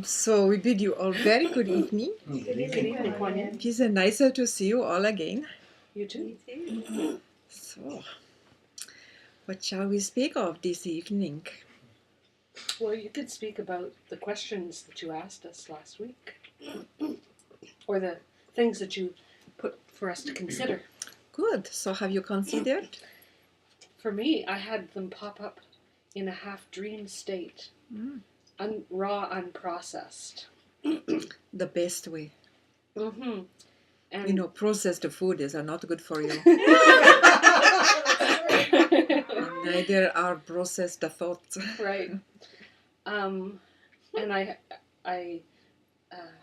So we bid you all very good evening. Good evening, Quan Yin. It is nicer to see you all again. You too. So, what shall we speak of this evening? Well, you could speak about the questions that you asked us last week, or the things that you put for us to consider. Good. So have you considered? For me, I had them pop up in a half-dream state, raw, unprocessed. The best way. Mm-hmm. And You know, processed foods are not good for you. Neither are processed thoughts. Right. And I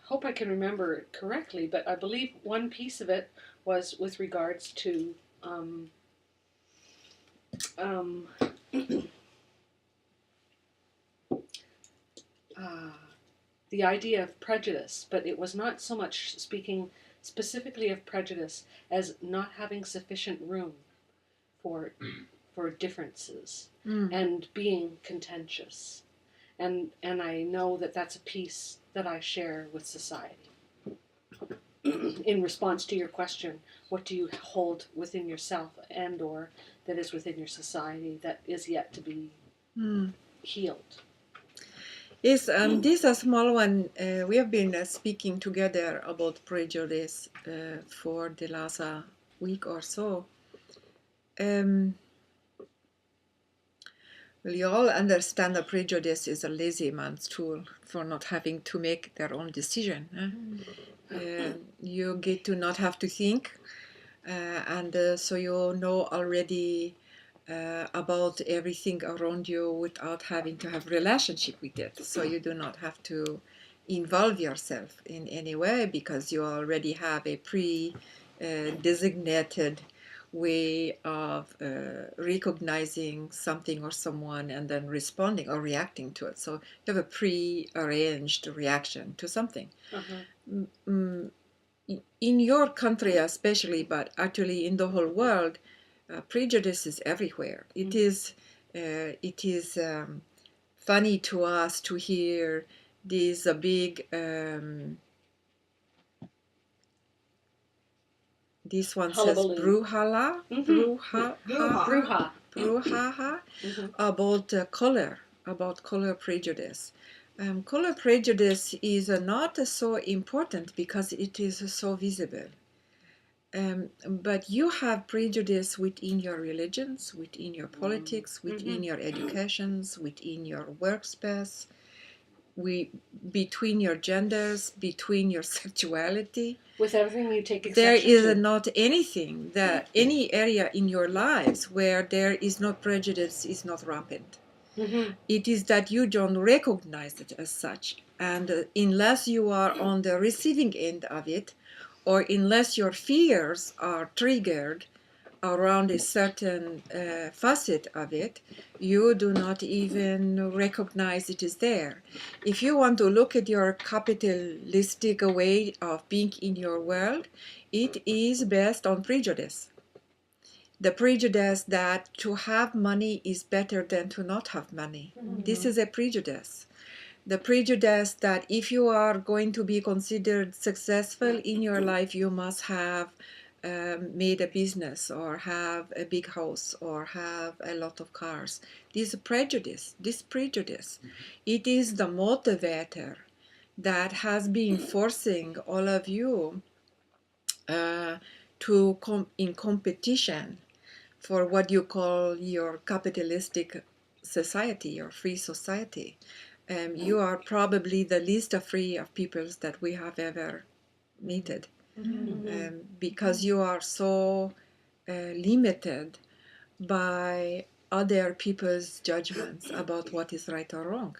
hope I can remember it correctly, but I believe one piece of it was with regards to the idea of prejudice, but it was not so much speaking specifically of prejudice as not having sufficient room for differences and being contentious. And I know that that's a piece that I share with society. In response to your question, what do you hold within yourself and or that is within your society that is yet to be healed? Yes, this is a small one. We have been speaking together about prejudice for the last week or so. Well, you all understand that prejudice is a lazy man's tool for not having to make their own decision. You get to not have to think, and so you know already about everything around you without having to have relationship with it. So you do not have to involve yourself in any way because you already have a pre-designated way of recognizing something or someone and then responding or reacting to it. So you have a pre-arranged reaction to something. In your country especially, but actually in the whole world, prejudice is everywhere. It is funny to us to hear this big this one Hullabaloo. says brouhaha, brouhaha about color prejudice. Color prejudice is not so important because it is so visible. But you have prejudice within your religions, within your politics, within your educations, within your workspace, between your genders, between your sexuality. With everything you take There exception is to. not anything that any area in your lives where there is no prejudice is not rampant. It is that you don't recognize it as such, and unless you are on the receiving end of it, or unless your fears are triggered around a certain facet of it, you do not even recognize it is there. If you want to look at your capitalistic way of being in your world, it is based on prejudice. The prejudice that to have money is better than to not have money. This is a prejudice. The prejudice that if you are going to be considered successful in your life, you must have made a business or have a big house or have a lot of cars. This prejudice, it is the motivator that has been forcing all of you to come in competition for what you call your capitalistic society, your free society. You are probably the least free of peoples that we have ever meted, because you are so limited by other people's judgments about what is right or wrong.